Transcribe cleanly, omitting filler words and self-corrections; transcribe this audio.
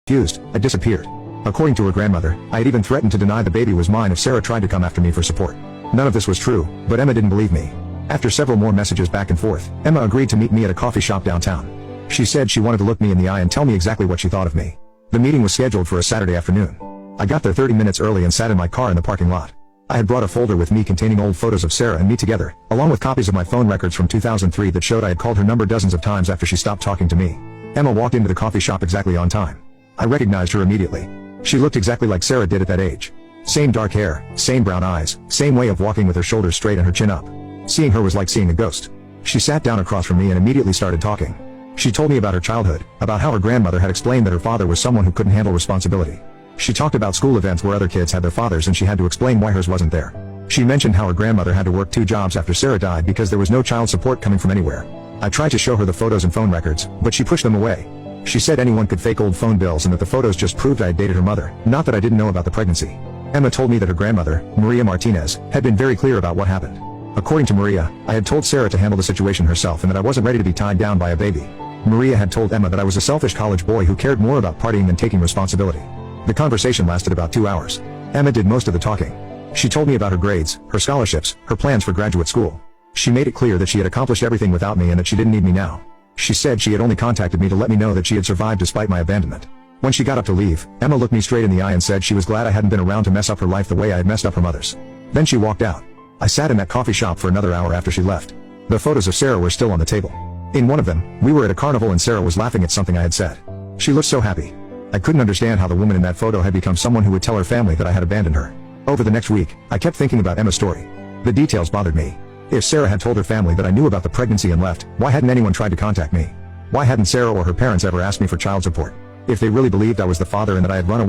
Confused, I disappeared. According to her grandmother, I had even threatened to deny the baby was mine if Sarah tried to come after me for support. None of this was true, but Emma didn't believe me. After several more messages back and forth, Emma agreed to meet me at a coffee shop downtown. She said she wanted to look me in the eye and tell me exactly what she thought of me. The meeting was scheduled for a Saturday afternoon. I got there 30 minutes early and sat in my car in the parking lot. I had brought a folder with me containing old photos of Sarah and me together, along with copies of my phone records from 2003 that showed I had called her number dozens of times after she stopped talking to me. Emma walked into the coffee shop exactly on time. I recognized her immediately. She looked exactly like Sarah did at that age. Same dark hair, same brown eyes, same way of walking with her shoulders straight and her chin up. Seeing her was like seeing a ghost. She sat down across from me and immediately started talking. She told me about her childhood, about how her grandmother had explained that her father was someone who couldn't handle responsibility. She talked about school events where other kids had their fathers and she had to explain why hers wasn't there. She mentioned how her grandmother had to work 2 jobs after Sarah died because there was no child support coming from anywhere. I tried to show her the photos and phone records, but she pushed them away. She said anyone could fake old phone bills and that the photos just proved I had dated her mother, not that I didn't know about the pregnancy. Emma told me that her grandmother, Maria Martinez, had been very clear about what happened. According to Maria, I had told Sarah to handle the situation herself and that I wasn't ready to be tied down by a baby. Maria had told Emma that I was a selfish college boy who cared more about partying than taking responsibility. The conversation lasted about 2 hours. Emma did most of the talking. She told me about her grades, her scholarships, her plans for graduate school. She made it clear that she had accomplished everything without me and that she didn't need me now. She said she had only contacted me to let me know that she had survived despite my abandonment. When she got up to leave, Emma looked me straight in the eye and said she was glad I hadn't been around to mess up her life the way I had messed up her mother's. Then she walked out. I sat in that coffee shop for another hour after she left. The photos of Sarah were still on the table. In one of them, we were at a carnival and Sarah was laughing at something I had said. She looked so happy. I couldn't understand how the woman in that photo had become someone who would tell her family that I had abandoned her. Over the next week, I kept thinking about Emma's story. The details bothered me. If Sarah had told her family that I knew about the pregnancy and left, why hadn't anyone tried to contact me? Why hadn't Sarah or her parents ever asked me for child support? If they really believed I was the father and that I had run away